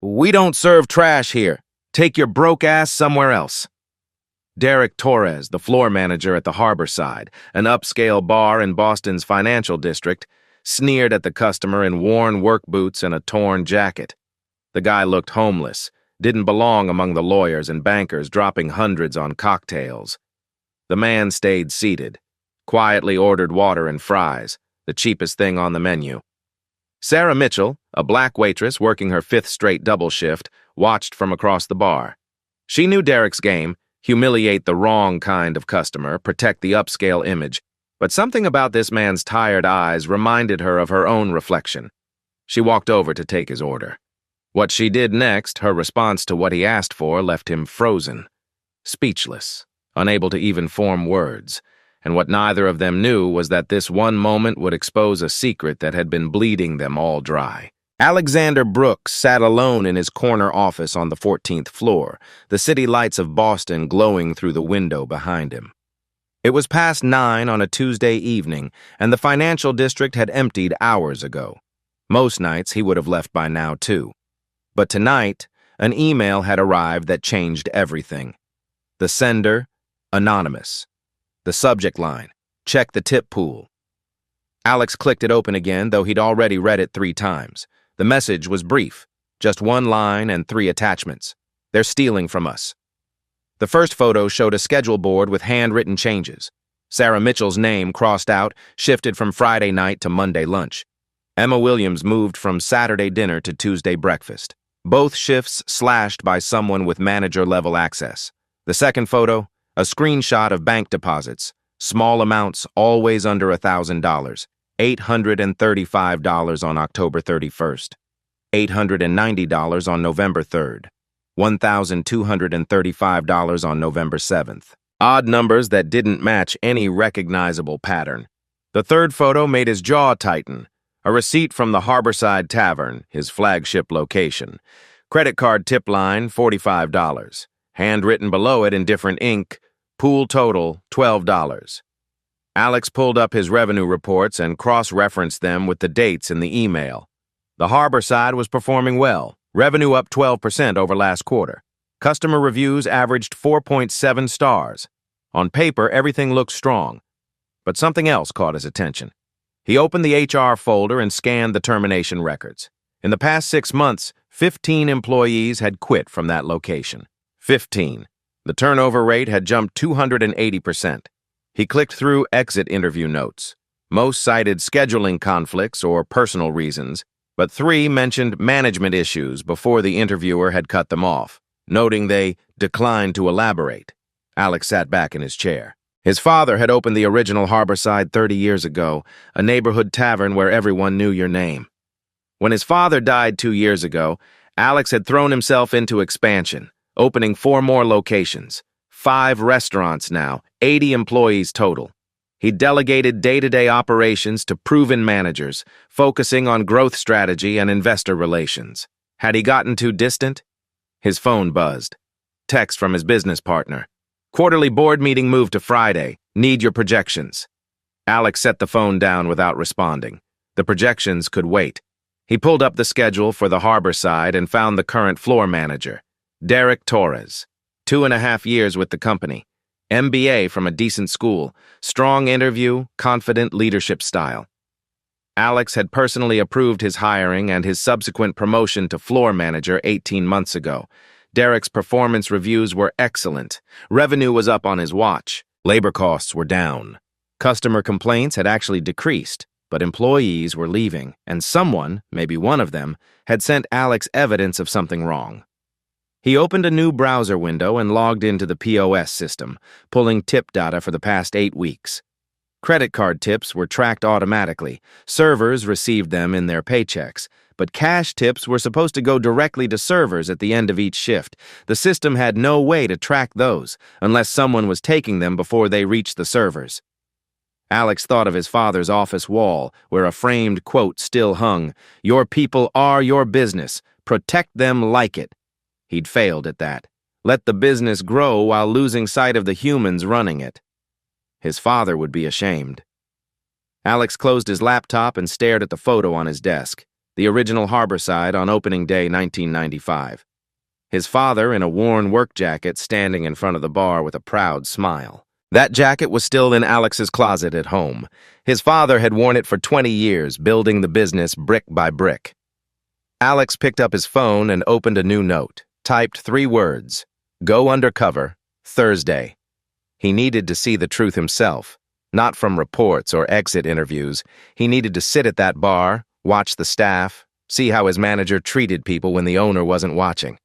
"We don't serve trash here. Take your broke ass somewhere else." Derek Torres, the floor manager at the Harborside, an upscale bar in Boston's financial district, sneered at the customer in worn work boots and a torn jacket. The guy looked homeless, didn't belong among the lawyers and bankers dropping hundreds on cocktails. The man stayed seated, quietly ordered water and fries, the cheapest thing on the menu. Sarah Mitchell, a black waitress working her fifth straight double shift, watched from across the bar. She knew Derek's game: humiliate the wrong kind of customer, protect the upscale image, but something about this man's tired eyes reminded her of her own reflection. She walked over to take his order. What she did next, her response to what he asked for, left him frozen, speechless, unable to even form words. And what neither of them knew was that this one moment would expose a secret that had been bleeding them all dry. Alexander Brooks sat alone in his corner office on the 14th floor, the city lights of Boston glowing through the window behind him. It was past 9 on a Tuesday evening, and the financial district had emptied hours ago. Most nights he would have left by now, too. But tonight, an email had arrived that changed everything. The sender, anonymous. The subject line, check the tip pool. Alex clicked it open again, though he'd already read it 3 times. The message was brief, just 1 line and 3 attachments. They're stealing from us. The first photo showed a schedule board with handwritten changes. Sarah Mitchell's name crossed out, shifted from Friday night to Monday lunch. Emma Williams moved from Saturday dinner to Tuesday breakfast. Both shifts slashed by someone with manager-level access. The second photo, a screenshot of bank deposits, small amounts always under $1,000, $835 on October 31st, $890 on November 3rd, $1,235 on November 7th. Odd numbers that didn't match any recognizable pattern. The third photo made his jaw tighten, a receipt from the Harborside Tavern, his flagship location. Credit card tip line, $45. Handwritten below it in different ink, pool total, $12. Alex pulled up his revenue reports and cross-referenced them with the dates in the email. The Harborside was performing well, revenue up 12% over last quarter. Customer reviews averaged 4.7 stars. On paper, everything looked strong. But something else caught his attention. He opened the HR folder and scanned the termination records. In the past 6 months, 15 employees had quit from that location. 15. The turnover rate had jumped 280%. He clicked through exit interview notes. Most cited scheduling conflicts or personal reasons, but 3 mentioned management issues before the interviewer had cut them off, noting they declined to elaborate. Alex sat back in his chair. His father had opened the original Harborside 30 years ago, a neighborhood tavern where everyone knew your name. When his father died 2 years ago, Alex had thrown himself into expansion, opening 4 more locations, 5 restaurants now, 80 employees total. He delegated day-to-day operations to proven managers, focusing on growth strategy and investor relations. Had he gotten too distant? His phone buzzed. Text from his business partner. Quarterly board meeting moved to Friday. Need your projections. Alex set the phone down without responding. The projections could wait. He pulled up the schedule for the Harborside and found the current floor manager, Derek Torres. 2.5 years with the company. MBA from a decent school. Strong interview, confident leadership style. Alex had personally approved his hiring and his subsequent promotion to floor manager 18 months ago. Derek's performance reviews were excellent. Revenue was up on his watch. Labor costs were down. Customer complaints had actually decreased, but employees were leaving, and someone, maybe one of them, had sent Alex evidence of something wrong. He opened a new browser window and logged into the POS system, pulling tip data for the past 8 weeks. Credit card tips were tracked automatically. Servers received them in their paychecks, but cash tips were supposed to go directly to servers at the end of each shift. The system had no way to track those, unless someone was taking them before they reached the servers. Alex thought of his father's office wall, where a framed quote still hung, "Your people are your business. Protect them like it." He'd failed at that. Let the business grow while losing sight of the humans running it. His father would be ashamed. Alex closed his laptop and stared at the photo on his desk. the original Harborside on opening day 1995. His father in a worn work jacket standing in front of the bar with a proud smile. That jacket was still in Alex's closet at home. His father had worn it for 20 years, building the business brick by brick. Alex picked up his phone and opened a new note, typed 3 words, "Go undercover, Thursday." He needed to see the truth himself, not from reports or exit interviews. He needed to sit at that bar, watch the staff, see how his manager treated people when the owner wasn't watching.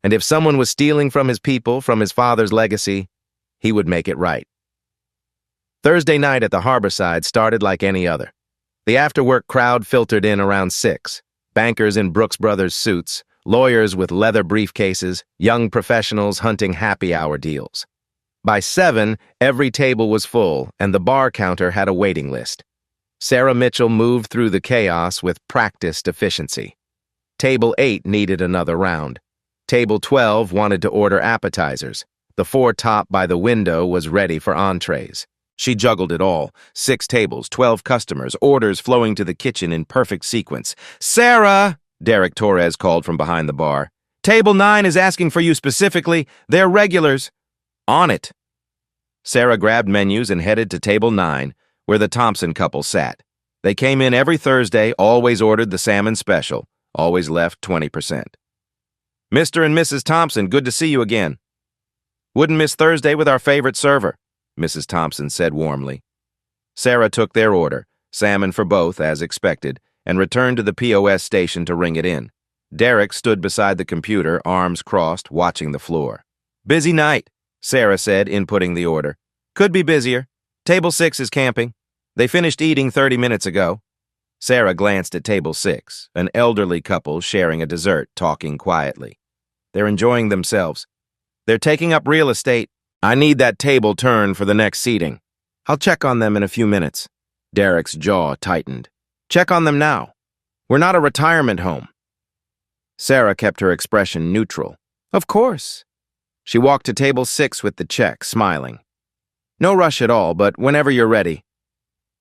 And if someone was stealing from his people, from his father's legacy, he would make it right. Thursday night at the Harborside started like any other. The after-work crowd filtered in around 6. Bankers in Brooks Brothers suits, lawyers with leather briefcases, young professionals hunting happy hour deals. By 7, every table was full, and the bar counter had a waiting list. Sarah Mitchell moved through the chaos with practiced efficiency. Table 8 needed another round. Table 12 wanted to order appetizers. The 4 top by the window was ready for entrees. She juggled it all. 6 tables, 12 customers, orders flowing to the kitchen in perfect sequence. "Sarah!" Derek Torres called from behind the bar. "Table 9 is asking for you specifically. They're regulars." "On it." Sarah grabbed menus and headed to table 9, where the Thompson couple sat. They came in every Thursday, always ordered the salmon special, always left 20%. "Mr. and Mrs. Thompson, good to see you again." "Wouldn't miss Thursday with our favorite server," Mrs. Thompson said warmly. Sarah took their order, salmon for both, as expected, and returned to the POS station to ring it in. Derek stood beside the computer, arms crossed, watching the floor. "Busy night," Sarah said, inputting the order. "Could be busier. Table 6 is camping. They finished eating 30 minutes ago." Sarah glanced at table 6, an elderly couple sharing a dessert, talking quietly. "They're enjoying themselves. They're taking up real estate. I need that table turned for the next seating. I'll check on them in a few minutes." Derek's jaw tightened. "Check on them now. We're not a retirement home." Sarah kept her expression neutral. "Of course." She walked to table 6 with the check, smiling. "No rush at all, but whenever you're ready."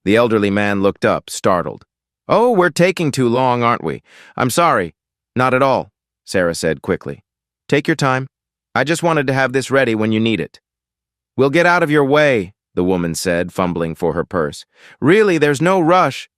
The elderly man looked up, startled. "Oh, we're taking too long, aren't we? I'm sorry." "Not at all," Sarah said quickly. "Take your time. I just wanted to have this ready when you need it." "We'll get out of your way," the woman said, fumbling for her purse. "Really, there's no rush."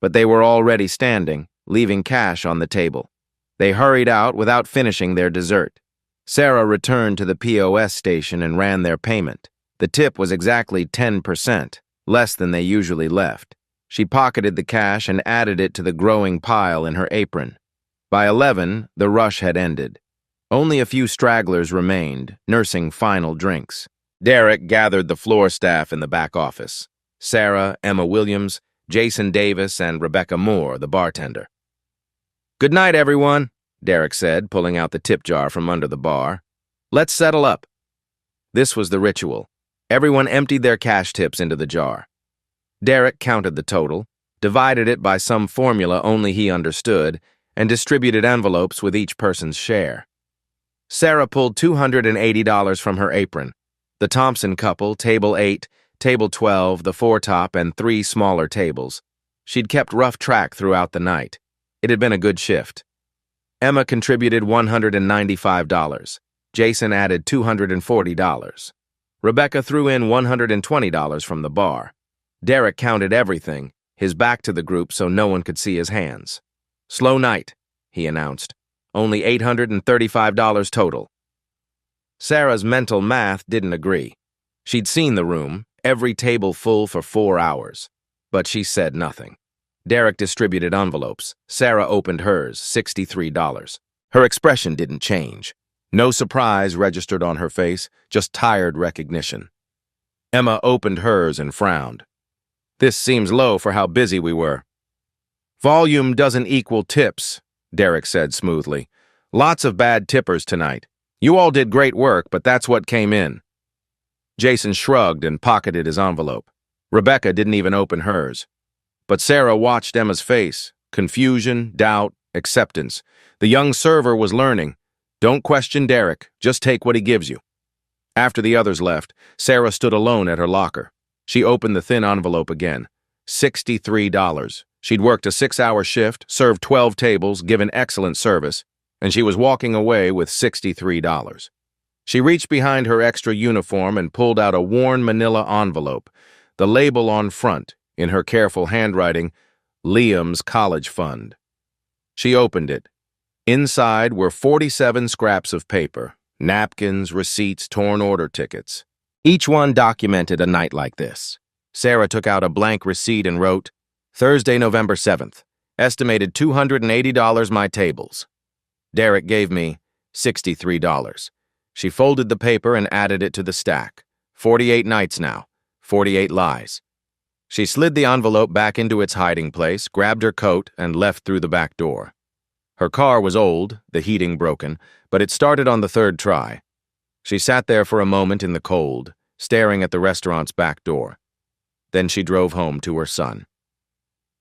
But they were already standing, leaving cash on the table. They hurried out without finishing their dessert. Sarah returned to the POS station and ran their payment. The tip was exactly 10%, less than they usually left. She pocketed the cash and added it to the growing pile in her apron. By 11, the rush had ended. Only a few stragglers remained, nursing final drinks. Derek gathered the floor staff in the back office. Sarah, Emma Williams, Jason Davis, and Rebecca Moore, the bartender. "Good night, everyone," Derek said, pulling out the tip jar from under the bar. "Let's settle up." This was the ritual. Everyone emptied their cash tips into the jar. Derek counted the total, divided it by some formula only he understood, and distributed envelopes with each person's share. Sarah pulled $280 from her apron. The Thompson couple, table 8, table 12, the 4 top, and 3 smaller tables. She'd kept rough track throughout the night. It had been a good shift. Emma contributed $195. Jason added $240. Rebecca threw in $120 from the bar. Derek counted everything, his back to the group so no one could see his hands. "Slow night," he announced. "Only $835 total." Sarah's mental math didn't agree. She'd seen the room, every table full for 4 hours. But she said nothing. Derek distributed envelopes. Sarah opened hers, $63. Her expression didn't change. No surprise registered on her face, just tired recognition. Emma opened hers and frowned. "This seems low for how busy we were." "Volume doesn't equal tips," Derek said smoothly. "Lots of bad tippers tonight. You all did great work, but that's what came in." Jason shrugged and pocketed his envelope. Rebecca didn't even open hers. But Sarah watched Emma's face. Confusion, doubt, acceptance. The young server was learning. Don't question Derek, just take what he gives you. After the others left, Sarah stood alone at her locker. She opened the thin envelope again. $63. She'd worked a 6-hour shift, served 12 tables, given excellent service, and she was walking away with $63. She reached behind her extra uniform and pulled out a worn manila envelope, the label on front, in her careful handwriting, Liam's college fund. She opened it. Inside were 47 scraps of paper, napkins, receipts, torn order tickets. Each one documented a night like this. Sarah took out a blank receipt and wrote, Thursday, November 7th, estimated $280 my tables. Derek gave me $63. She folded the paper and added it to the stack. 48 nights now, 48 lies. She slid the envelope back into its hiding place, grabbed her coat, and left through the back door. Her car was old, the heating broken, but it started on the third try. She sat there for a moment in the cold, staring at the restaurant's back door. Then she drove home to her son.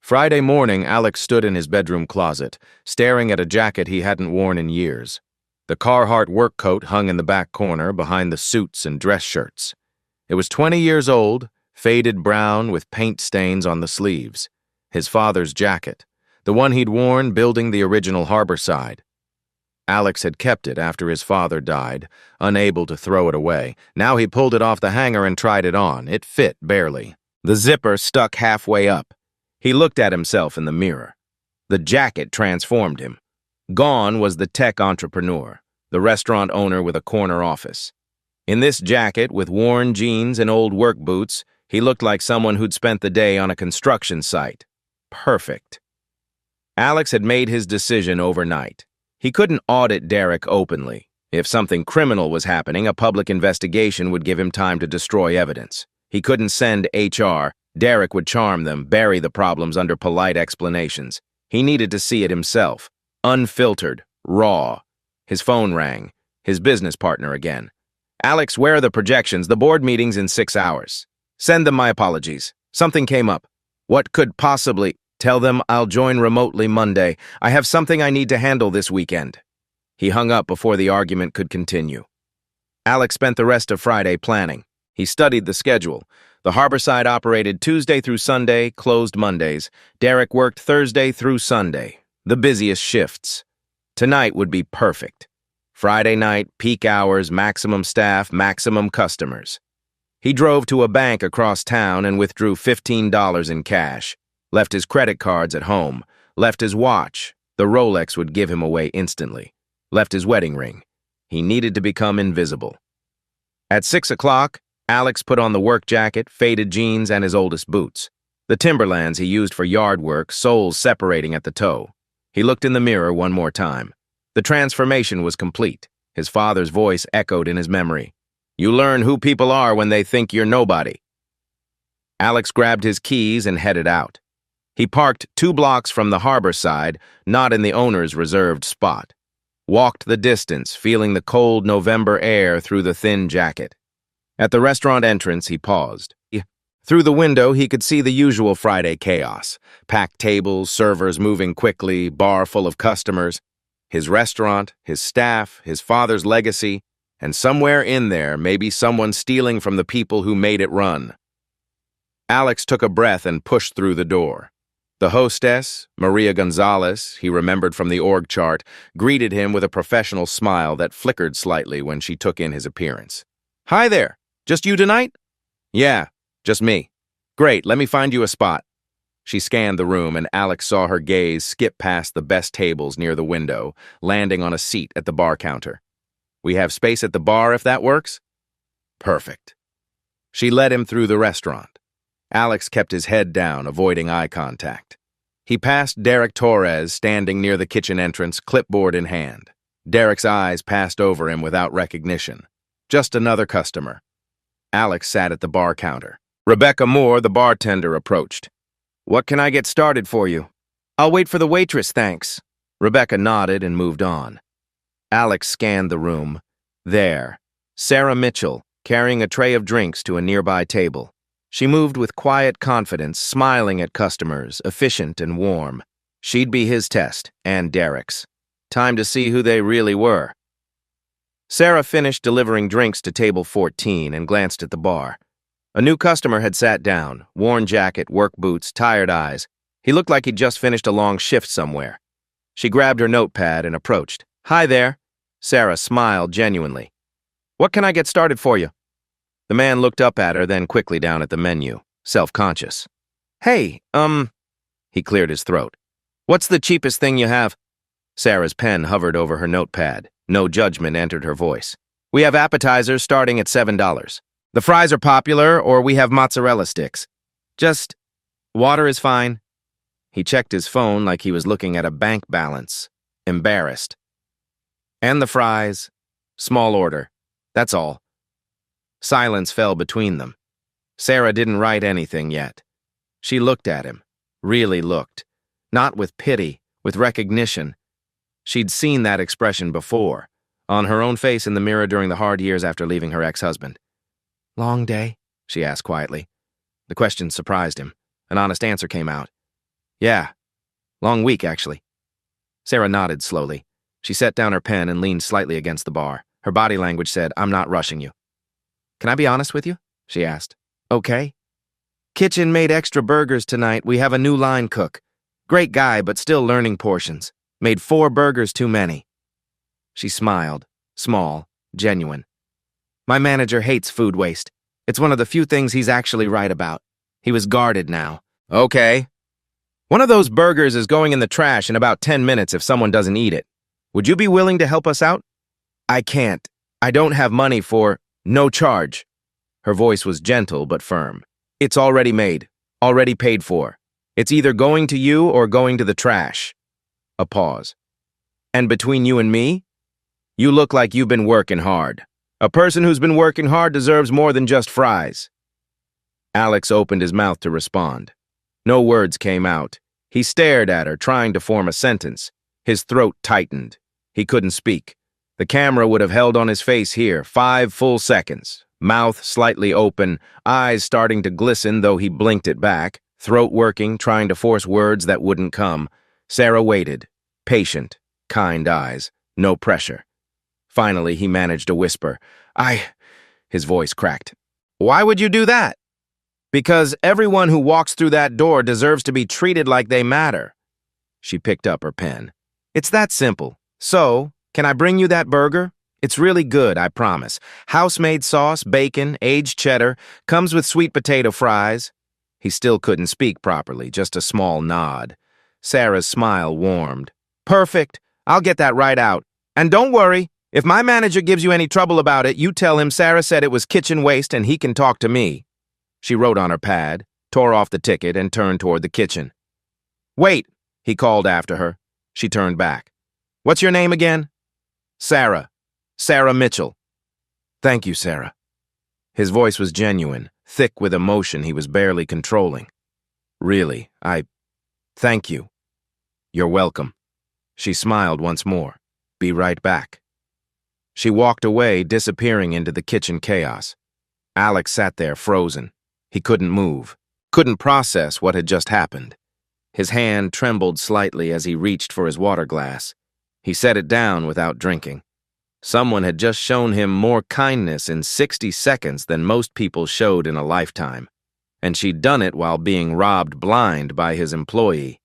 Friday morning, Alex stood in his bedroom closet, staring at a jacket he hadn't worn in years. The Carhartt work coat hung in the back corner behind the suits and dress shirts. It was 20 years old, faded brown with paint stains on the sleeves. His father's jacket, the one he'd worn building the original Harborside. Alex had kept it after his father died, unable to throw it away. Now he pulled it off the hanger and tried it on. It fit barely. The zipper stuck halfway up. He looked at himself in the mirror. The jacket transformed him. Gone was the tech entrepreneur, the restaurant owner with a corner office. In this jacket, with worn jeans and old work boots, he looked like someone who'd spent the day on a construction site. Perfect. Alex had made his decision overnight. He couldn't audit Derek openly. If something criminal was happening, a public investigation would give him time to destroy evidence. He couldn't send HR. Derek would charm them, bury the problems under polite explanations. He needed to see it himself. Unfiltered, raw. His phone rang. His business partner again. Alex, where are the projections? The board meeting's in 6 hours. Send them my apologies. Something came up. What could possibly... Tell them I'll join remotely Monday. I have something I need to handle this weekend. He hung up before the argument could continue. Alex spent the rest of Friday planning. He studied the schedule. The Harborside operated Tuesday through Sunday, closed Mondays. Derek worked Thursday through Sunday, the busiest shifts. Tonight would be perfect. Friday night, peak hours, maximum staff, maximum customers. He drove to a bank across town and withdrew $15 in cash. Left his credit cards at home. Left his watch. The Rolex would give him away instantly. Left his wedding ring. He needed to become invisible. At 6 o'clock, Alex put on the work jacket, faded jeans, and his oldest boots. The Timberlands he used for yard work, soles separating at the toe. He looked in the mirror one more time. The transformation was complete. His father's voice echoed in his memory. You learn who people are when they think you're nobody. Alex grabbed his keys and headed out. He parked 2 blocks from the Harborside, not in the owner's reserved spot. Walked the distance, feeling the cold November air through the thin jacket. At the restaurant entrance, he paused. Through the window, he could see the usual Friday chaos. Packed tables, servers moving quickly, bar full of customers. His restaurant, his staff, his father's legacy, and somewhere in there, maybe someone stealing from the people who made it run. Alex took a breath and pushed through the door. The hostess, Maria Gonzalez, he remembered from the org chart, greeted him with a professional smile that flickered slightly when she took in his appearance. Hi there. Just you tonight? Yeah, just me. Great, let me find you a spot. She scanned the room and Alex saw her gaze skip past the best tables near the window, landing on a seat at the bar counter. We have space at the bar if that works? Perfect. She led him through the restaurant. Alex kept his head down, avoiding eye contact. He passed Derek Torres standing near the kitchen entrance, clipboard in hand. Derek's eyes passed over him without recognition. Just another customer. Alex sat at the bar counter. Rebecca Moore, the bartender, approached. What can I get started for you? I'll wait for the waitress, thanks. Rebecca nodded and moved on. Alex scanned the room. There, Sarah Mitchell, carrying a tray of drinks to a nearby table. She moved with quiet confidence, smiling at customers, efficient and warm. She'd be his test, and Derek's. Time to see who they really were. Sarah finished delivering drinks to table 14 and glanced at the bar. A new customer had sat down, worn jacket, work boots, tired eyes. He looked like he'd just finished a long shift somewhere. She grabbed her notepad and approached. "Hi there." Sarah smiled genuinely. "What can I get started for you?" The man looked up at her, then quickly down at the menu, self-conscious. "Hey, He cleared his throat. "What's the cheapest thing you have?" Sarah's pen hovered over her notepad. No judgment entered her voice. "We have appetizers starting at $7. The fries are popular, or we have mozzarella sticks. Just water is fine." He checked his phone like he was looking at a bank balance, embarrassed. "And the fries. Small order. That's all." Silence fell between them. Sarah didn't write anything yet. She looked at him, really looked. Not with pity, with recognition. She'd seen that expression before, on her own face in the mirror during the hard years after leaving her ex-husband. "Long day?" she asked quietly. The question surprised him. An honest answer came out. "Yeah. Long week, actually." Sarah nodded slowly. She set down her pen and leaned slightly against the bar. Her body language said, "I'm not rushing you." "Can I be honest with you?" she asked. "Okay." "Kitchen made extra burgers tonight. We have a new line cook. Great guy, but still learning portions. Made 4 burgers too many." She smiled, small, genuine. "My manager hates food waste. It's one of the few things he's actually right about." He was guarded now. "Okay. One of those burgers is going in the trash in about 10 minutes if someone doesn't eat it. Would you be willing to help us out?" "I can't. I don't have money for no charge." Her voice was gentle but firm. "It's already made, already paid for. It's either going to you or going to the trash." A pause. "And between you and me, you look like you've been working hard. A person who's been working hard deserves more than just fries." Alex opened his mouth to respond. No words came out. He stared at her, trying to form a sentence. His throat tightened. He couldn't speak. The camera would have held on his face here 5 full seconds. Mouth slightly open, eyes starting to glisten though he blinked it back, throat working, trying to force words that wouldn't come. Sarah waited. Patient, kind eyes, no pressure. Finally, he managed a whisper. His voice cracked. "Why would you do that?" "Because everyone who walks through that door deserves to be treated like they matter." She picked up her pen. "It's that simple. So, can I bring you that burger? It's really good, I promise. House-made sauce, bacon, aged cheddar, comes with sweet potato fries." He still couldn't speak properly, just a small nod. Sarah's smile warmed. "Perfect. I'll get that right out. And don't worry, if my manager gives you any trouble about it, you tell him Sarah said it was kitchen waste and he can talk to me." She wrote on her pad, tore off the ticket, and turned toward the kitchen. "Wait," he called after her. She turned back. "What's your name again?" "Sarah. Sarah Mitchell." "Thank you, Sarah." His voice was genuine, thick with emotion he was barely controlling. "Really, thank you." "You're welcome." She smiled once more. "Be right back." She walked away, disappearing into the kitchen chaos. Alex sat there frozen. He couldn't move, couldn't process what had just happened. His hand trembled slightly as he reached for his water glass. He set it down without drinking. Someone had just shown him more kindness in 60 seconds than most people showed in a lifetime, and she'd done it while being robbed blind by his employee.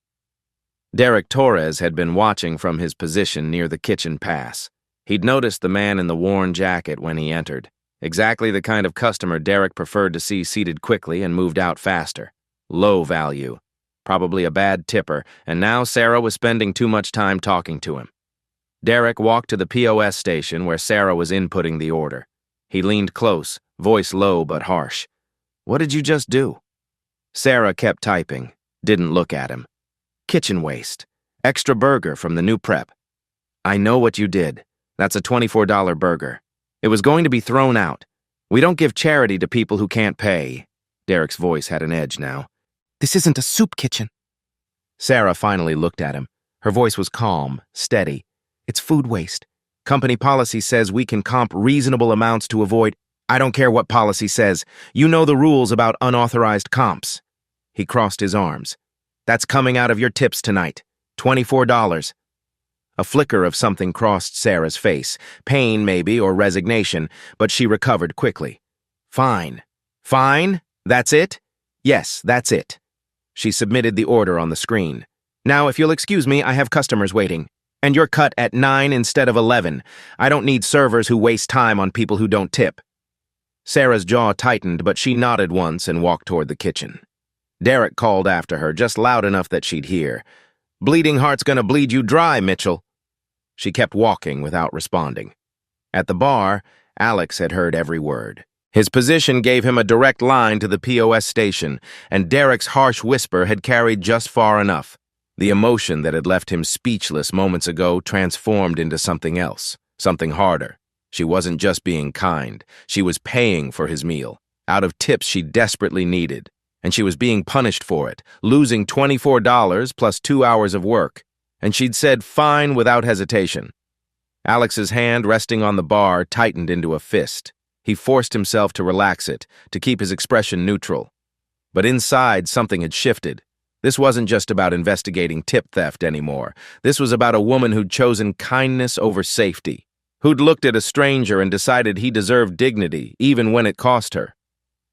Derek Torres had been watching from his position near the kitchen pass. He'd noticed the man in the worn jacket when he entered. Exactly the kind of customer Derek preferred to see seated quickly and moved out faster. Low value. Probably a bad tipper, and now Sarah was spending too much time talking to him. Derek walked to the POS station where Sarah was inputting the order. He leaned close, voice low but harsh. "What did you just do?" Sarah kept typing, didn't look at him. "Kitchen waste. Extra burger from the new prep." "I know what you did. That's a $24 burger. It was going to be thrown out. We don't give charity to people who can't pay." Derek's voice had an edge now. "This isn't a soup kitchen." Sarah finally looked at him. Her voice was calm, steady. "It's food waste. Company policy says we can comp reasonable amounts to avoid—" "I don't care what policy says. You know the rules about unauthorized comps." He crossed his arms. "That's coming out of your tips tonight. $24. A flicker of something crossed Sarah's face. Pain, maybe, or resignation, but she recovered quickly. "Fine. Fine? That's it?" "Yes, that's it." She submitted the order on the screen. "Now, if you'll excuse me, I have customers waiting. And you're cut at 9 instead of 11. I don't need servers who waste time on people who don't tip." Sarah's jaw tightened, but she nodded once and walked toward the kitchen. Derek called after her, just loud enough that she'd hear. "Bleeding heart's gonna bleed you dry, Mitchell." She kept walking without responding. At the bar, Alex had heard every word. His position gave him a direct line to the POS station, and Derek's harsh whisper had carried just far enough. The emotion that had left him speechless moments ago transformed into something else, something harder. She wasn't just being kind. She was paying for his meal, out of tips she desperately needed. And she was being punished for it, losing $24 plus 2 hours of work. And she'd said fine without hesitation. Alex's hand resting on the bar tightened into a fist. He forced himself to relax it, to keep his expression neutral. But inside, something had shifted. This wasn't just about investigating tip theft anymore. This was about a woman who'd chosen kindness over safety, who'd looked at a stranger and decided he deserved dignity, even when it cost her.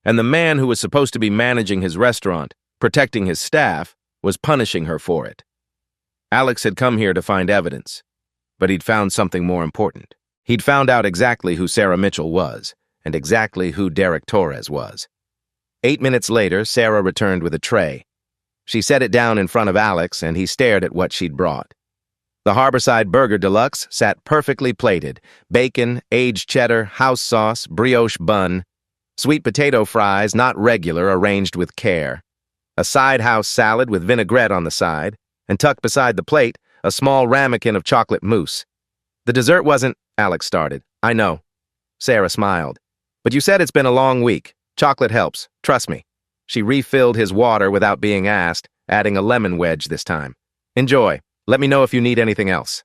And the man who was supposed to be managing his restaurant, protecting his staff, was punishing her for it. Alex had come here to find evidence, but he'd found something more important. He'd found out exactly who Sarah Mitchell was, and exactly who Derek Torres was. 8 minutes later, Sarah returned with a tray. She set it down in front of Alex, and he stared at what she'd brought. The Harborside Burger Deluxe sat perfectly plated: bacon, aged cheddar, house sauce, brioche bun, sweet potato fries, not regular, arranged with care, a side house salad with vinaigrette on the side, and tucked beside the plate, a small ramekin of chocolate mousse. "The dessert wasn't," Alex started. "I know." Sarah smiled. "But you said it's been a long week. Chocolate helps, trust me." She refilled his water without being asked, adding a lemon wedge this time. "Enjoy. Let me know if you need anything else."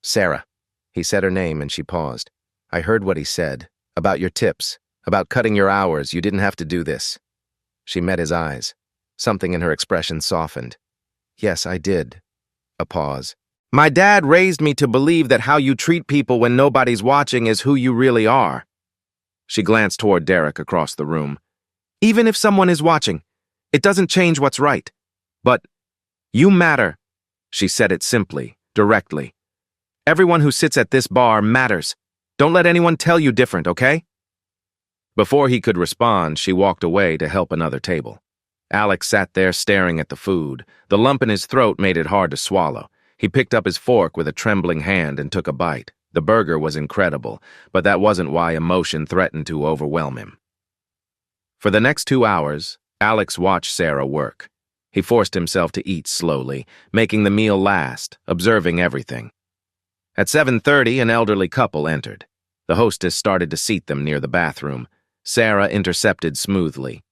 "Sarah." He said her name and she paused. "I heard what he said. About your tips. About cutting your hours. You didn't have to do this." She met his eyes. Something in her expression softened. "Yes, I did." A pause. "My dad raised me to believe that how you treat people when nobody's watching is who you really are." She glanced toward Derek across the room. "Even if someone is watching, it doesn't change what's right. But you matter." She said it simply, directly. "Everyone who sits at this bar matters. Don't let anyone tell you different, okay?" Before he could respond, she walked away to help another table. Alex sat there staring at the food. The lump in his throat made it hard to swallow. He picked up his fork with a trembling hand and took a bite. The burger was incredible, but that wasn't why emotion threatened to overwhelm him. For the next 2 hours, Alex watched Sarah work. He forced himself to eat slowly, making the meal last, observing everything. At 7:30, an elderly couple entered. The hostess started to seat them near the bathroom. Sarah intercepted smoothly.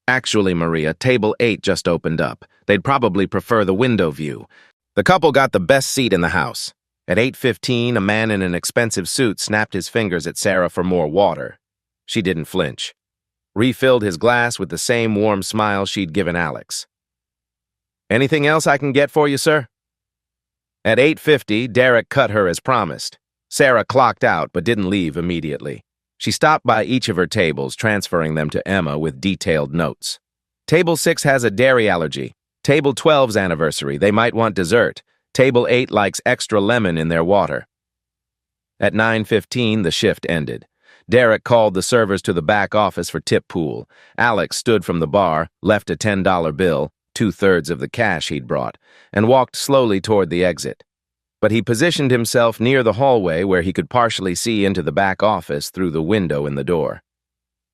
"Actually, Maria, table 8 just opened up. They'd probably prefer the window view." The couple got the best seat in the house. At 8:15, a man in an expensive suit snapped his fingers at Sarah for more water. She didn't flinch. Refilled his glass with the same warm smile she'd given Alex. "Anything else I can get for you, sir?" At 8:50, Derek cut her as promised. Sarah clocked out but didn't leave immediately. She stopped by each of her tables, transferring them to Emma with detailed notes. "Table 6 has a dairy allergy. Table 12's anniversary, they might want dessert. Table 8 likes extra lemon in their water." At 9:15, the shift ended. Derek called the servers to the back office for tip pool. Alex stood from the bar, left a $10 bill, 2/3 of the cash he'd brought, and walked slowly toward the exit. But he positioned himself near the hallway where he could partially see into the back office through the window in the door.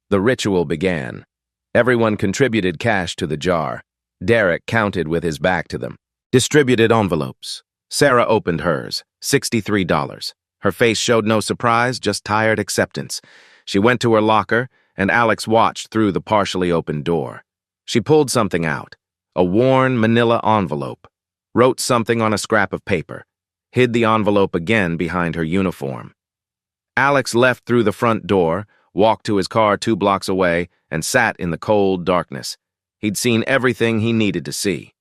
The ritual began. Everyone contributed cash to the jar. Derek counted with his back to them. Distributed envelopes. Sarah opened hers, $63. Her face showed no surprise, just tired acceptance. She went to her locker, and Alex watched through the partially opened door. She pulled something out, a worn manila envelope, wrote something on a scrap of paper, hid the envelope again behind her uniform. Alex left through the front door, walked to his car 2 blocks away, and sat in the cold darkness. He'd seen everything he needed to see.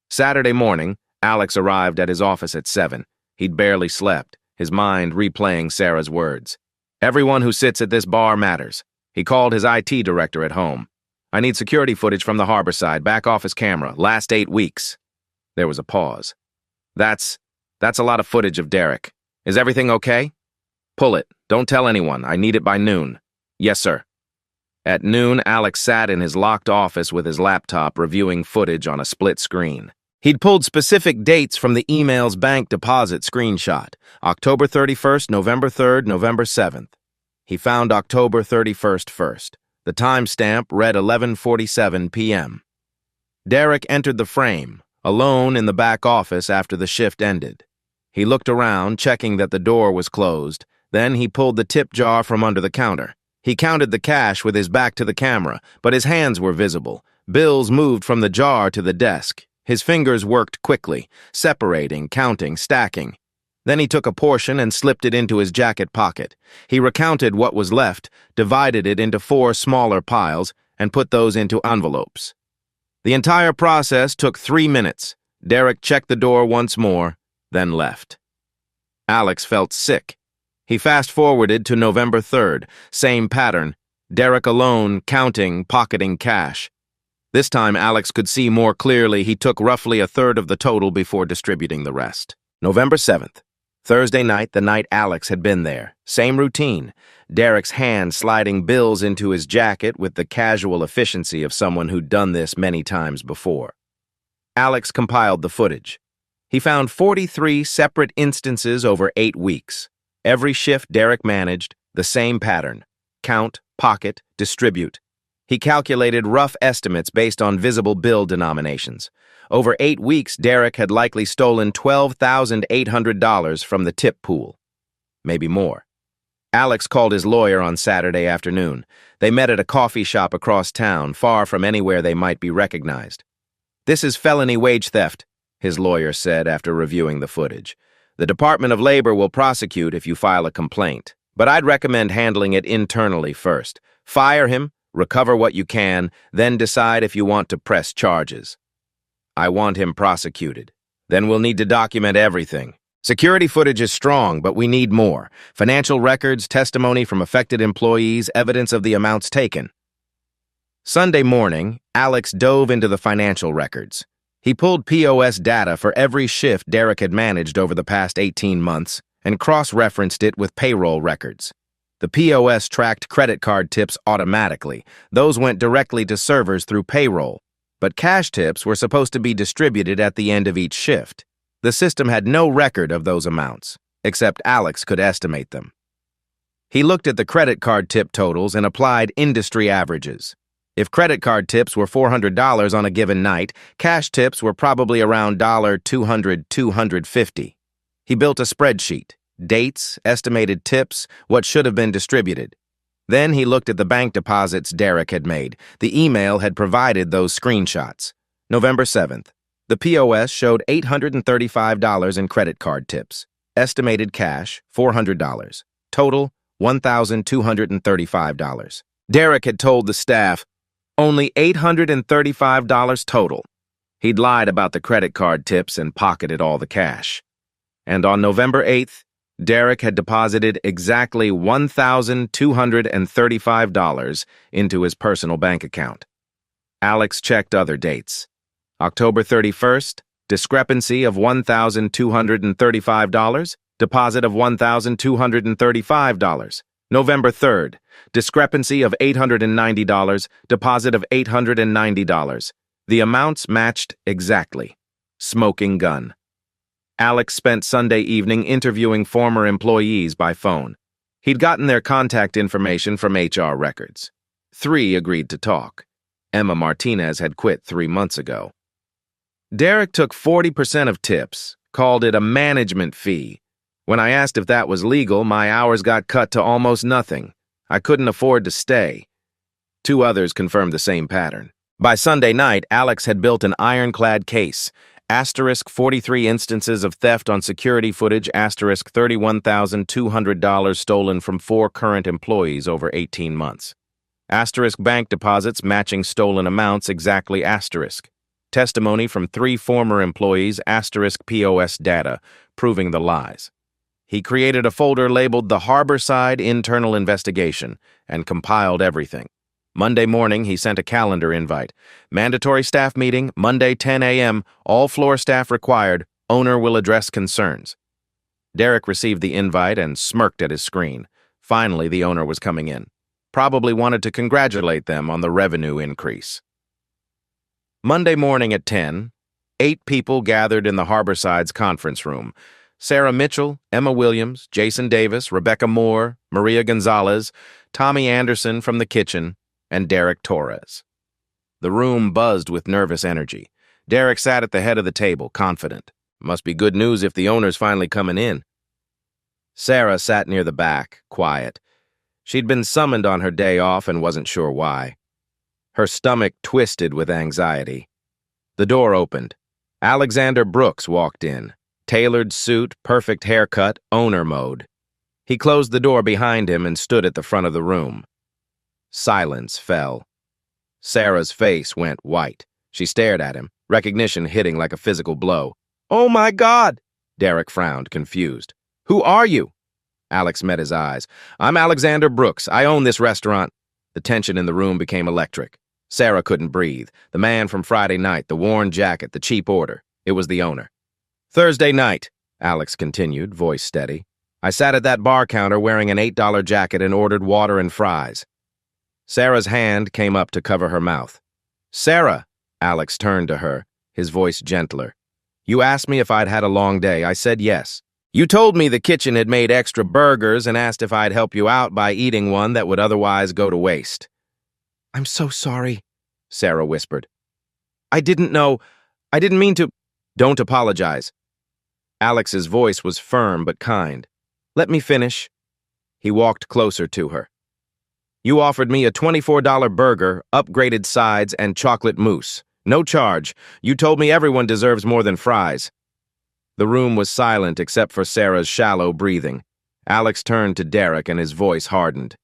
Saturday morning, Alex arrived at his office at 7. He'd barely slept, his mind replaying Sarah's words. "Everyone who sits at this bar matters." He called his IT director at home. I need security footage from the Harborside, back office camera, last 8 weeks. There was a pause. That's a lot of footage of Derek. Is everything okay? Pull it. Don't tell anyone. I need it by noon. Yes, sir. At noon, Alex sat in his locked office with his laptop reviewing footage on a split screen. He'd pulled specific dates from the email's bank deposit screenshot. October 31st, November 3rd, November 7th. He found October 31st first. The timestamp read 11:47 p.m. Derek entered the frame, alone in the back office after the shift ended. He looked around, checking that the door was closed. Then he pulled the tip jar from under the counter. He counted the cash with his back to the camera, but his hands were visible. Bills moved from the jar to the desk. His fingers worked quickly, separating, counting, stacking. Then he took a portion and slipped it into his jacket pocket. He recounted what was left, divided it into 4 smaller piles, and put those into envelopes. The entire process took 3 minutes. Derek checked the door once more, then left. Alex felt sick. He fast-forwarded to November 3rd, same pattern. Derek alone, counting, pocketing cash. This time Alex could see more clearly. He took roughly a third of the total before distributing the rest. November 7th. Thursday night, the night Alex had been there. Same routine. Derek's hand sliding bills into his jacket with the casual efficiency of someone who'd done this many times before. Alex compiled the footage. He found 43 separate instances over 8 weeks. Every shift Derek managed, the same pattern. Count, pocket, distribute. He calculated rough estimates based on visible bill denominations. Over 8 weeks, Derek had likely stolen $12,800 from the tip pool. Maybe more. Alex called his lawyer on Saturday afternoon. They met at a coffee shop across town, far from anywhere they might be recognized. "This is felony wage theft," his lawyer said after reviewing the footage. "The Department of Labor will prosecute if you file a complaint, but I'd recommend handling it internally first. Fire him, recover what you can, then decide if you want to press charges." "I want him prosecuted. Then we'll need to document everything. Security footage is strong, but we need more. Financial records, testimony from affected employees, evidence of the amounts taken." Sunday morning, Alex dove into the financial records. He pulled POS data for every shift Derek had managed over the past 18 months and cross-referenced it with payroll records. The POS tracked credit card tips automatically. Those went directly to servers through payroll. But cash tips were supposed to be distributed at the end of each shift. The system had no record of those amounts, except Alex could estimate them. He looked at the credit card tip totals and applied industry averages. If credit card tips were $400 on a given night, cash tips were probably around $200, $250. He built a spreadsheet. Dates, estimated tips, what should have been distributed. Then he looked at the bank deposits Derek had made. The email had provided those screenshots. November 7th. The POS showed $835 in credit card tips. Estimated cash, $400. Total, $1,235. Derek had told the staff, only $835 total. He'd lied about the credit card tips and pocketed all the cash. And on November 8th, Derek had deposited exactly $1,235 into his personal bank account. Alex checked other dates. October 31st, discrepancy of $1,235, deposit of $1,235. November 3rd, discrepancy of $890, deposit of $890. The amounts matched exactly. Smoking gun. Alex spent Sunday evening interviewing former employees by phone. He'd gotten their contact information from HR records. 3 agreed to talk. Emma Martinez had quit 3 months ago. Derek took 40% of tips, called it a management fee. When I asked if that was legal, my hours got cut to almost nothing. I couldn't afford to stay. 2 others confirmed the same pattern. By Sunday night, Alex had built an ironclad case. Asterisk 43 instances of theft on security footage, asterisk $31,200 stolen from 4 current employees over 18 months. Asterisk bank deposits matching stolen amounts, exactly asterisk. Testimony from 3 former employees, asterisk POS data, proving the lies. He created a folder labeled the Harborside Internal Investigation and compiled everything. Monday morning, he sent a calendar invite. Mandatory staff meeting, Monday 10 a.m., all floor staff required. Owner will address concerns. Derek received the invite and smirked at his screen. Finally, the owner was coming in. Probably wanted to congratulate them on the revenue increase. Monday morning at 10, 8 people gathered in the Harborside's conference room. Sarah Mitchell, Emma Williams, Jason Davis, Rebecca Moore, Maria Gonzalez, Tommy Anderson from the kitchen, and Derek Torres. The room buzzed with nervous energy. Derek sat at the head of the table, confident. Must be good news if the owner's finally coming in. Sarah sat near the back, quiet. She'd been summoned on her day off and wasn't sure why. Her stomach twisted with anxiety. The door opened. Alexander Brooks walked in. Tailored suit, perfect haircut, owner mode. He closed the door behind him and stood at the front of the room. Silence fell. Sarah's face went white. She stared at him, recognition hitting like a physical blow. "Oh my God!" Derek frowned, confused. "Who are you?" Alex met his eyes. "I'm Alexander Brooks. I own this restaurant." The tension in the room became electric. Sarah couldn't breathe. The man from Friday night, the worn jacket, the cheap order. It was the owner. "Thursday night," Alex continued, voice steady. "I sat at that bar counter wearing an $8 jacket and ordered water and fries." Sarah's hand came up to cover her mouth. "Sarah," Alex turned to her, his voice gentler. "You asked me if I'd had a long day. I said yes. You told me the kitchen had made extra burgers and asked if I'd help you out by eating one that would otherwise go to waste." "I'm so sorry," Sarah whispered. I didn't mean to." "Don't apologize." Alex's voice was firm but kind. "Let me finish." He walked closer to her. "You offered me a $24 burger, upgraded sides, and chocolate mousse. No charge. You told me everyone deserves more than fries." The room was silent except for Sarah's shallow breathing. Alex turned to Derek and his voice hardened.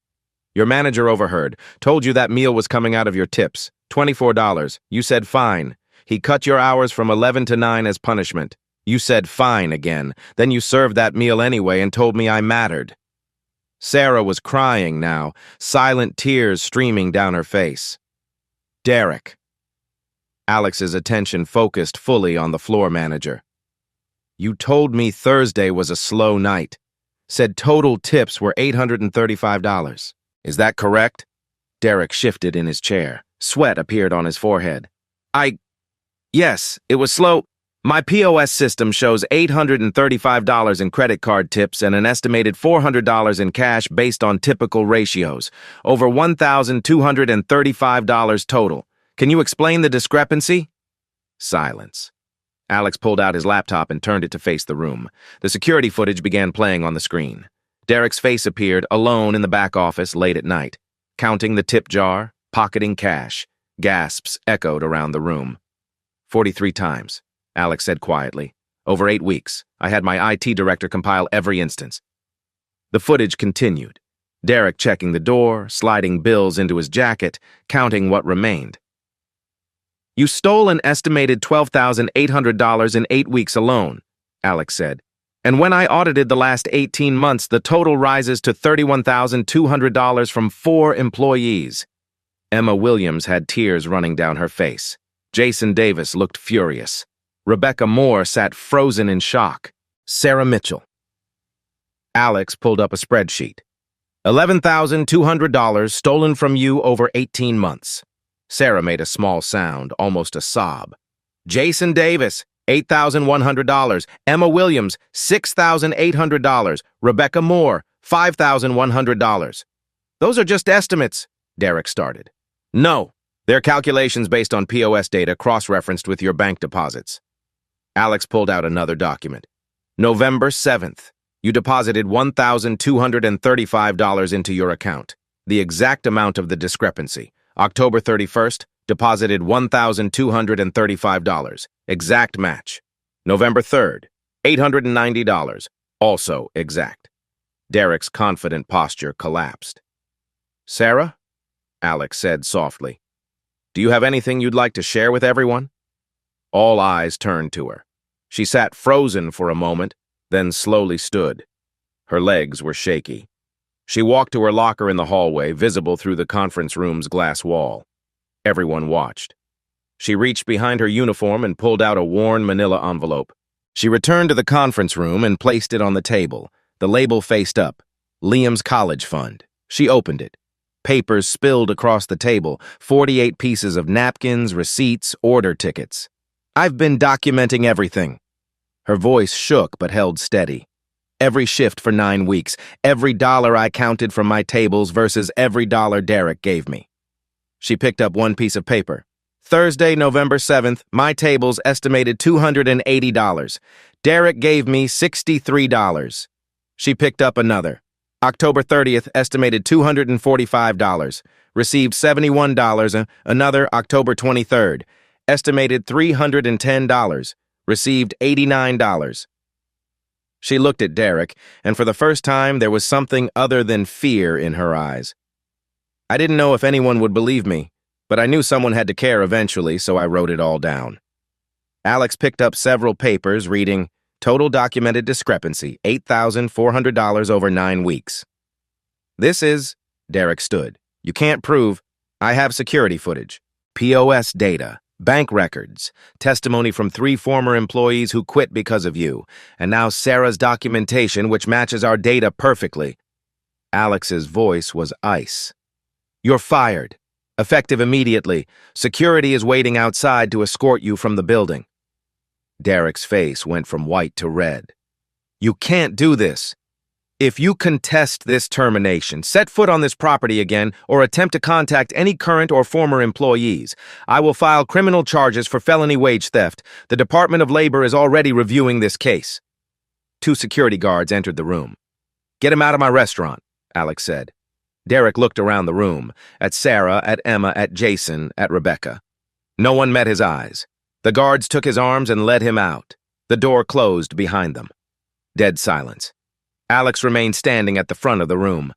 "Your manager overheard. Told you that meal was coming out of your tips. $24. You said fine. He cut your hours from 11 to 9 as punishment. You said fine again. Then you served that meal anyway and told me I mattered." Sarah was crying now, silent tears streaming down her face. "Derek." Alex's attention focused fully on the floor manager. "You told me Thursday was a slow night. Said total tips were $835. Is that correct?" Derek shifted in his chair. Sweat appeared on his forehead. Yes, it was slow. My POS system shows $835 in credit card tips and an estimated $400 in cash based on typical ratios. Over $1,235 total. Can you explain the discrepancy?" Silence. Alex pulled out his laptop and turned it to face the room. The security footage began playing on the screen. Derek's face appeared, alone in the back office late at night, counting the tip jar, pocketing cash. Gasps echoed around the room. 43 times, Alex said quietly. Over 8 weeks, I had my IT director compile every instance. The footage continued. Derek checking the door, sliding bills into his jacket, counting what remained. "You stole an estimated $12,800 in 8 weeks alone," Alex said. "And when I audited the last 18 months, the total rises to $31,200 from 4 employees. Emma Williams had tears running down her face. Jason Davis looked furious. Rebecca Moore sat frozen in shock. Sarah Mitchell. Alex pulled up a spreadsheet. $11,200 stolen from you over 18 months. Sarah made a small sound, almost a sob. Jason Davis, $8,100. Emma Williams, $6,800. Rebecca Moore, $5,100. Those are just estimates, Derek started. No, they're calculations based on POS data cross-referenced with your bank deposits. Alex pulled out another document. November 7th, you deposited $1,235 into your account. The exact amount of the discrepancy. October 31st, deposited $1,235. Exact match. November 3rd, $890. Also exact. Derek's confident posture collapsed. Sarah? Alex said softly. Do you have anything you'd like to share with everyone? All eyes turned to her. She sat frozen for a moment, then slowly stood. Her legs were shaky. She walked to her locker in the hallway, visible through the conference room's glass wall. Everyone watched. She reached behind her uniform and pulled out a worn manila envelope. She returned to the conference room and placed it on the table. The label faced up. Liam's college fund. She opened it. Papers spilled across the table, 48 pieces of napkins, receipts, order tickets. I've been documenting everything. Her voice shook but held steady. Every shift for 9 weeks, every dollar I counted from my tables versus every dollar Derek gave me. She picked up one piece of paper. Thursday, November 7th, my tables estimated $280. Derek gave me $63. She picked up another. October 30th, estimated $245. Received $71. Another, October 23rd, estimated $310. Received $89. She looked at Derek, and for the first time there was something other than fear in her eyes. I didn't know if anyone would believe me, but I knew someone had to care eventually, so I wrote it all down. Alex picked up several papers reading, total documented discrepancy, $8,400 over 9 weeks. This is, Derek stood. You can't prove. I have security footage, POS data, bank records, testimony from 3 former employees who quit because of you, and now Sarah's documentation which matches our data perfectly. Alex's voice was ice. You're fired. Effective immediately. Security is waiting outside to escort you from the building. Derek's face went from white to red. You can't do this. If you contest this termination, set foot on this property again, or attempt to contact any current or former employees, I will file criminal charges for felony wage theft. The Department of Labor is already reviewing this case. 2 security guards entered the room. Get him out of my restaurant, Alex said. Derek looked around the room, at Sarah, at Emma, at Jason, at Rebecca. No one met his eyes. The guards took his arms and led him out. The door closed behind them. Dead silence. Alex remained standing at the front of the room.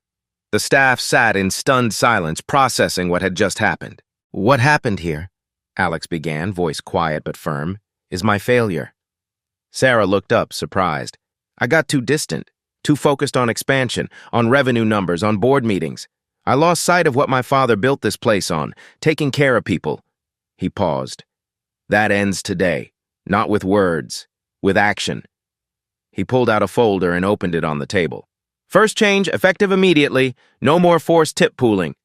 The staff sat in stunned silence, processing what had just happened. What happened here? Alex began, voice quiet but firm. Is my failure. Sarah looked up, surprised. I got too distant. Too focused on expansion, on revenue numbers, on board meetings. I lost sight of what my father built this place on, taking care of people. He paused. That ends today. Not with words, with action. He pulled out a folder and opened it on the table. First change, effective immediately. No more forced tip pooling.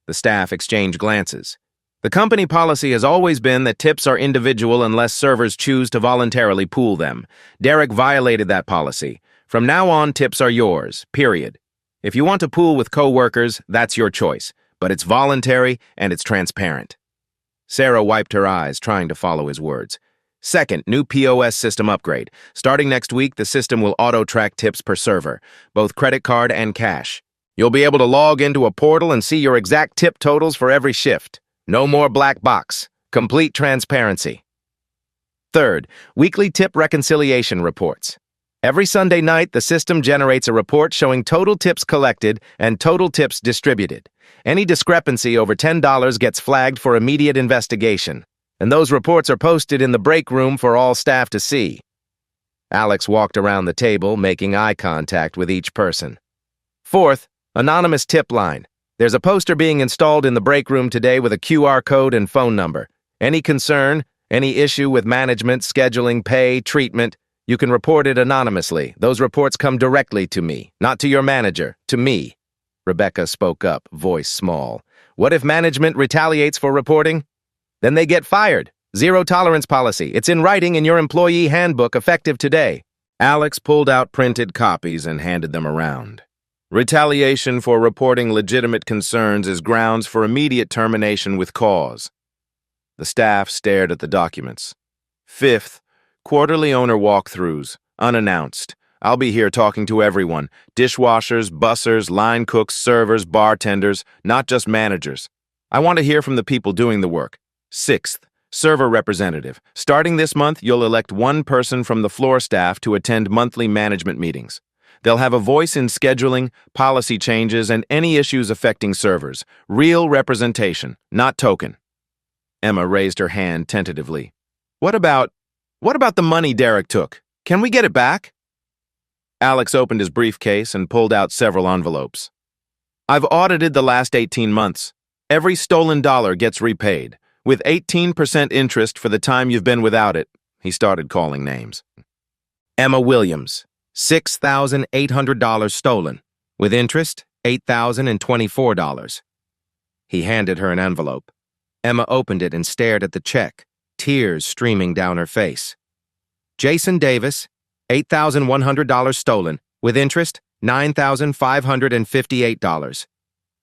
The staff exchanged glances. The company policy has always been that tips are individual unless servers choose to voluntarily pool them. Derek violated that policy. From now on, tips are yours, period. If you want to pool with co-workers, that's your choice, but it's voluntary and it's transparent. Sarah wiped her eyes, trying to follow his words. Second, new POS system upgrade. Starting next week, the system will auto-track tips per server, both credit card and cash. You'll be able to log into a portal and see your exact tip totals for every shift. No more black box. Complete transparency. Third, weekly tip reconciliation reports. Every Sunday night, the system generates a report showing total tips collected and total tips distributed. Any discrepancy over $10 gets flagged for immediate investigation, and those reports are posted in the break room for all staff to see. Alex walked around the table, making eye contact with each person. Fourth, anonymous tip line. There's a poster being installed in the break room today with a QR code and phone number. Any concern, any issue with management, scheduling, pay, treatment, you can report it anonymously. Those reports come directly to me, not to your manager, to me. Rebecca spoke up, voice small. What if management retaliates for reporting? Then they get fired. Zero tolerance policy. It's in writing in your employee handbook, effective today. Alex pulled out printed copies and handed them around. Retaliation for reporting legitimate concerns is grounds for immediate termination with cause. The staff stared at the documents. Fifth, quarterly owner walkthroughs, unannounced. I'll be here talking to everyone. Dishwashers, bussers, line cooks, servers, bartenders, not just managers. I want to hear from the people doing the work. Sixth, server representative. Starting this month, you'll elect one person from the floor staff to attend monthly management meetings. They'll have a voice in scheduling, policy changes, and any issues affecting servers. Real representation, not token. Emma raised her hand tentatively. What about the money Derek took? Can we get it back? Alex opened his briefcase and pulled out several envelopes. I've audited the last 18 months. Every stolen dollar gets repaid, with 18% interest for the time you've been without it. He started calling names. Emma Williams, $6,800 stolen, with interest, $8,024. He handed her an envelope. Emma opened it and stared at the check, tears streaming down her face. Jason Davis, $8,100 stolen, with interest, $9,558.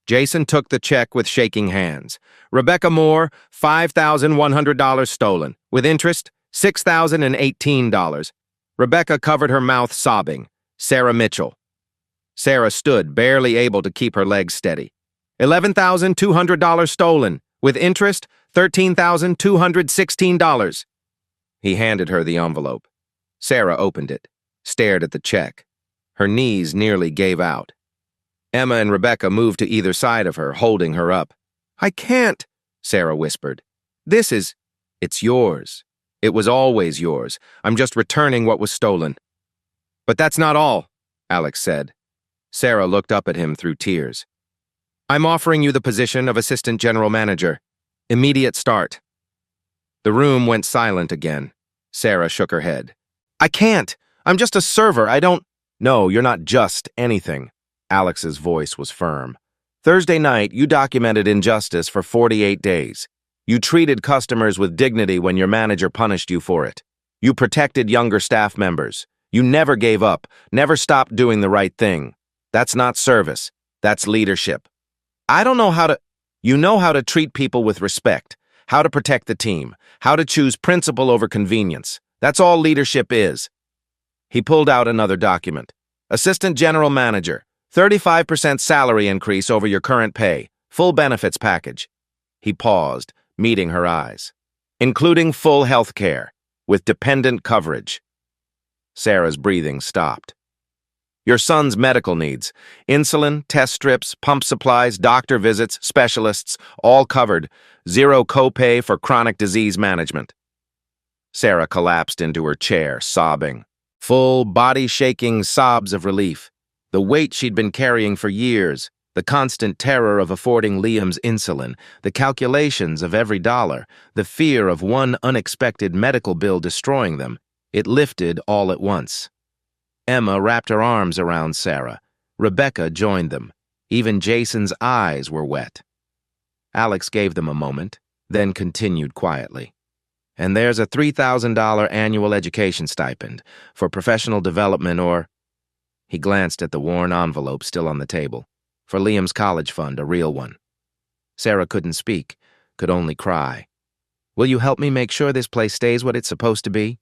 Jason took the check with shaking hands. Rebecca Moore, $5,100 stolen, with interest, $6,018. Rebecca covered her mouth sobbing. Sarah Mitchell. Sarah stood, barely able to keep her legs steady. $11,200 stolen, with interest, $13,216. He handed her the envelope. Sarah opened it, stared at the check. Her knees nearly gave out. Emma and Rebecca moved to either side of her, holding her up. "I can't," Sarah whispered. "It's yours. It was always yours. I'm just returning what was stolen." "But that's not all," Alex said. Sarah looked up at him through tears. "I'm offering you the position of assistant general manager. Immediate start." The room went silent again. Sarah shook her head. "I can't. I'm just a server. I don't—" "No, you're not just anything." Alex's voice was firm. "Thursday night, you documented injustice for 48 days. You treated customers with dignity when your manager punished you for it. You protected younger staff members. You never gave up, never stopped doing the right thing. That's not service. That's leadership. I don't know how to— You know how to treat people with respect, how to protect the team, how to choose principle over convenience. That's all leadership is." He pulled out another document. "Assistant General Manager, 35% salary increase over your current pay, full benefits package." He paused, meeting her eyes. "Including full health care, with dependent coverage." Sarah's breathing stopped. "Your son's medical needs, insulin, test strips, pump supplies, doctor visits, specialists, all covered. Zero copay for chronic disease management." Sarah collapsed into her chair, sobbing. Full, body-shaking sobs of relief. The weight she'd been carrying for years, the constant terror of affording Liam's insulin, the calculations of every dollar, the fear of one unexpected medical bill destroying them, it lifted all at once. Emma wrapped her arms around Sarah. Rebecca joined them. Even Jason's eyes were wet. Alex gave them a moment, then continued quietly. "And there's a $3,000 annual education stipend for professional development or—" He glanced at the worn envelope still on the table. "For Liam's college fund, a real one." Sarah couldn't speak, could only cry. "Will you help me make sure this place stays what it's supposed to be?"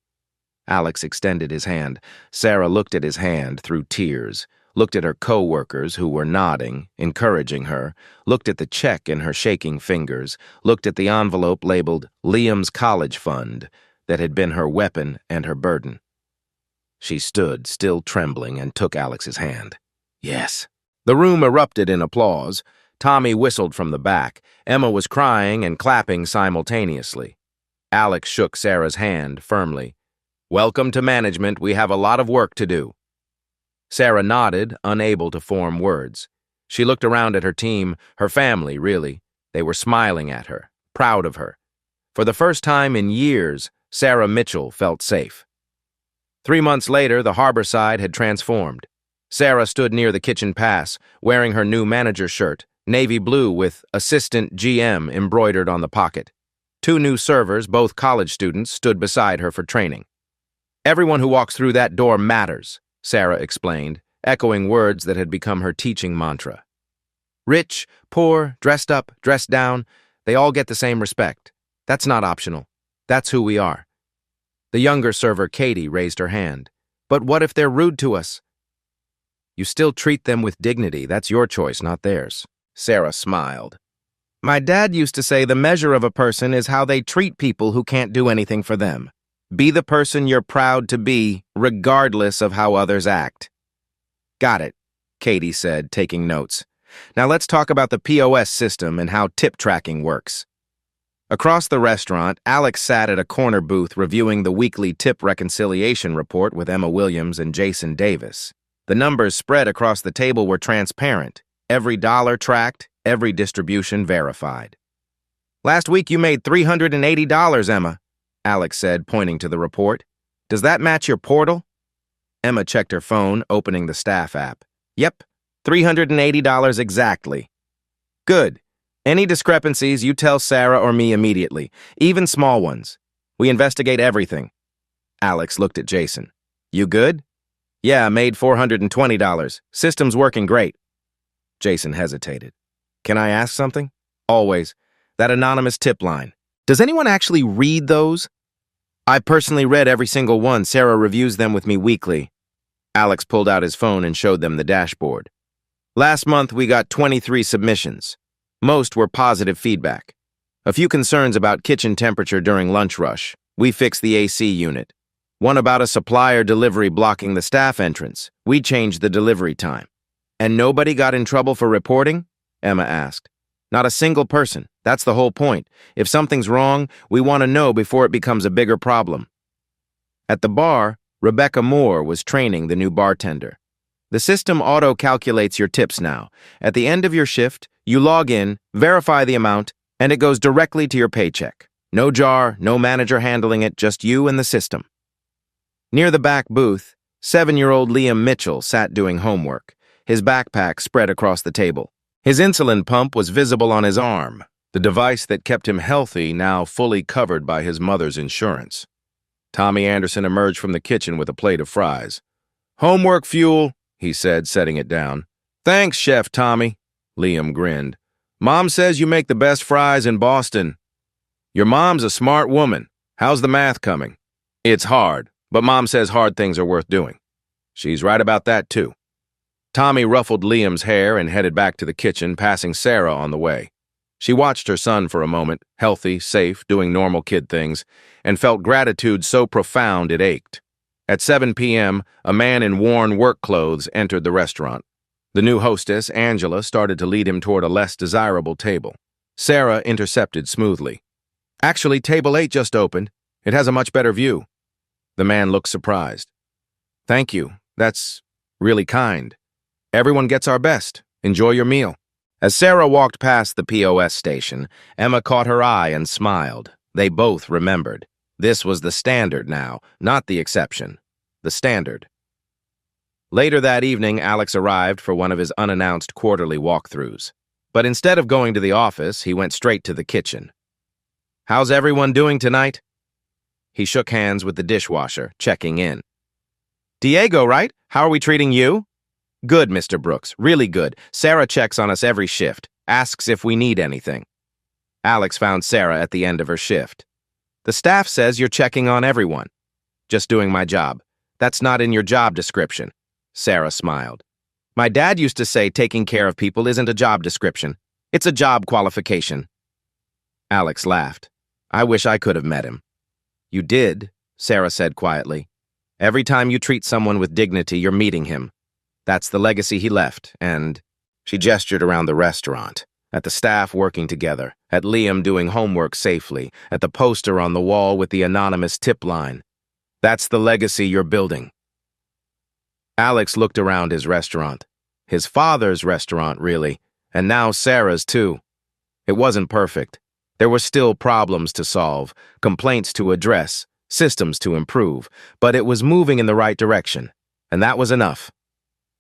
Alex extended his hand. Sarah looked at his hand through tears, looked at her co-workers who were nodding, encouraging her, looked at the check in her shaking fingers, looked at the envelope labeled Liam's College Fund that had been her weapon and her burden. She stood, still trembling, and took Alex's hand. "Yes." The room erupted in applause. Tommy whistled from the back. Emma was crying and clapping simultaneously. Alex shook Sarah's hand firmly. "Welcome to management. We have a lot of work to do." Sarah nodded, unable to form words. She looked around at her team, her family, really. They were smiling at her, proud of her. For the first time in years, Sarah Mitchell felt safe. 3 months later, the harbor side had transformed. Sarah stood near the kitchen pass, wearing her new manager shirt, navy blue with Assistant GM embroidered on the pocket. 2 new servers, both college students, stood beside her for training. "Everyone who walks through that door matters," Sarah explained, echoing words that had become her teaching mantra. "Rich, poor, dressed up, dressed down, they all get the same respect. That's not optional. That's who we are." The younger server, Katie, raised her hand. "But what if they're rude to us?" "You still treat them with dignity. That's your choice, not theirs." Sarah smiled. "My dad used to say the measure of a person is how they treat people who can't do anything for them. Be the person you're proud to be, regardless of how others act." "Got it," Katie said, taking notes. "Now let's talk about the POS system and how tip tracking works." Across the restaurant, Alex sat at a corner booth reviewing the weekly tip reconciliation report with Emma Williams and Jason Davis. The numbers spread across the table were transparent. every dollar tracked, every distribution verified. "Last week you made $380, Emma," Alex said, pointing to the report. "Does that match your portal?" Emma checked her phone, opening the staff app. "Yep, $380 exactly." "Good. Any discrepancies, you tell Sarah or me immediately, even small ones. We investigate everything." Alex looked at Jason. "You good?" "Yeah, made $420. System's working great." Jason hesitated. "Can I ask something?" "Always. That anonymous tip line. Does anyone actually read those?" "I personally read every single one. Sarah reviews them with me weekly." Alex pulled out his phone and showed them the dashboard. "Last month, we got 23 submissions. Most were positive feedback. A few concerns about kitchen temperature during lunch rush. We fixed the AC unit. One about a supplier delivery blocking the staff entrance. We changed the delivery time." "And nobody got in trouble for reporting?" Emma asked. "Not a single person. That's the whole point. If something's wrong, we want to know before it becomes a bigger problem." At the bar, Rebecca Moore was training the new bartender. "The system auto-calculates your tips now. At the end of your shift, you log in, verify the amount, and it goes directly to your paycheck. No jar, no manager handling it, just you and the system." Near the back booth, 7-year-old Liam Mitchell sat doing homework, his backpack spread across the table. His insulin pump was visible on his arm, the device that kept him healthy now fully covered by his mother's insurance. Tommy Anderson emerged from the kitchen with a plate of fries. "Homework fuel," he said, setting it down. "Thanks, Chef Tommy." Liam grinned. "Mom says you make the best fries in Boston." "Your mom's a smart woman. How's the math coming?" "It's hard, but Mom says hard things are worth doing." "She's right about that, too." Tommy ruffled Liam's hair and headed back to the kitchen, passing Sarah on the way. She watched her son for a moment, healthy, safe, doing normal kid things, and felt gratitude so profound it ached. At 7 p.m., a man in worn work clothes entered the restaurant. The new hostess, Angela, started to lead him toward a less desirable table. Sarah intercepted smoothly. "Actually, table 8 just opened. It has a much better view." The man looked surprised. "Thank you. That's really kind. Everyone gets our best. Enjoy your meal." As Sarah walked past the POS station, Emma caught her eye and smiled. They both remembered. This was the standard now, not the exception. The standard. Later that evening, Alex arrived for one of his unannounced quarterly walkthroughs. But instead of going to the office, he went straight to the kitchen. "How's everyone doing tonight?" He shook hands with the dishwasher, checking in. "Diego, right? How are we treating you?" "Good, Mr. Brooks, really good. Sarah checks on us every shift, asks if we need anything." Alex found Sarah at the end of her shift. "The staff says you're checking on everyone." "Just doing my job. That's not in your job description." Sarah smiled. "My dad used to say taking care of people isn't a job description. It's a job qualification." Alex laughed. "I wish I could have met him." "You did," Sarah said quietly. "Every time you treat someone with dignity, you're meeting him. That's the legacy he left, and..." She gestured around the restaurant, at the staff working together, at Liam doing homework safely, at the poster on the wall with the anonymous tip line. "That's the legacy you're building." Alex looked around his restaurant. His father's restaurant, really, and now Sarah's too. It wasn't perfect. There were still problems to solve, complaints to address, systems to improve, but it was moving in the right direction, and that was enough.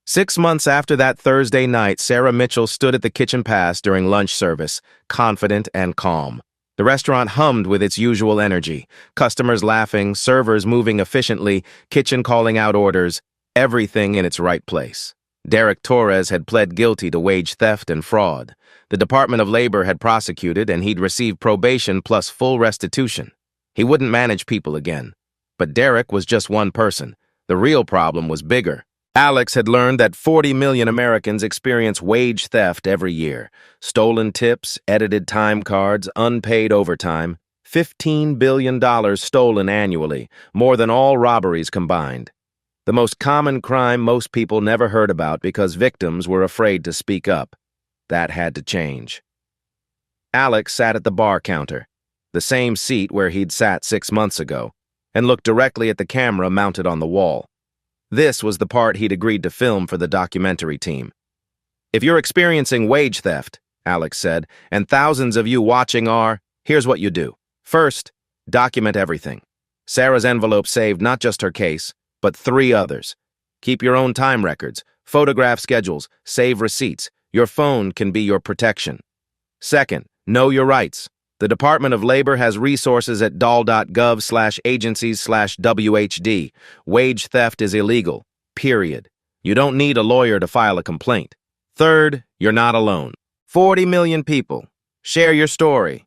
6 months after that Thursday night, Sarah Mitchell stood at the kitchen pass during lunch service, confident and calm. The restaurant hummed with its usual energy, customers laughing, servers moving efficiently, kitchen calling out orders, everything in its right place. Derek Torres had pled guilty to wage theft and fraud. The Department of Labor had prosecuted, and he'd received probation plus full restitution. He wouldn't manage people again. But Derek was just one person. The real problem was bigger. Alex had learned that 40 million Americans experience wage theft every year. Stolen tips, edited time cards, unpaid overtime. $15 billion stolen annually, more than all robberies combined. The most common crime most people never heard about because victims were afraid to speak up. That had to change. Alex sat at the bar counter, the same seat where he'd sat 6 months ago, and looked directly at the camera mounted on the wall. This was the part he'd agreed to film for the documentary team. If you're experiencing wage theft, Alex said, and thousands of you watching are, here's what you do. First, document everything. Sarah's envelope saved not just her case, but 3 others. Keep your own time records, photograph schedules, save receipts. Your phone can be your protection. Second, know your rights. The Department of Labor has resources at dol.gov/agencies/WHD. Wage theft is illegal, period. You don't need a lawyer to file a complaint. Third, you're not alone. 40 million people. Share your story.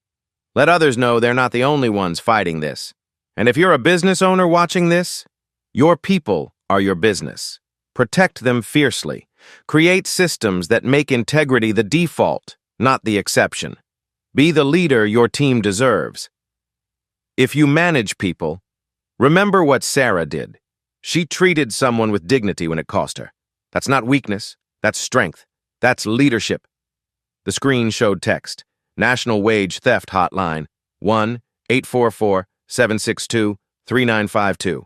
Let others know they're not the only ones fighting this. And if you're a business owner watching this, your people are your business. Protect them fiercely. Create systems that make integrity the default, not the exception. Be the leader your team deserves. If you manage people, remember what Sarah did. She treated someone with dignity when it cost her. That's not weakness, that's strength, that's leadership. The screen showed text. National Wage Theft Hotline, 1-844-762-3952.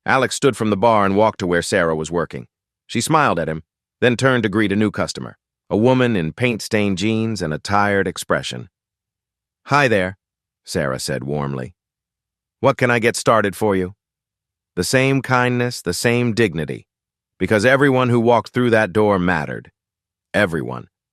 Alex stood from the bar and walked to where Sarah was working. She smiled at him, then turned to greet a new customer, a woman in paint-stained jeans and a tired expression. "Hi there," Sarah said warmly. "What can I get started for you?" The same kindness, the same dignity, because everyone who walked through that door mattered. Everyone.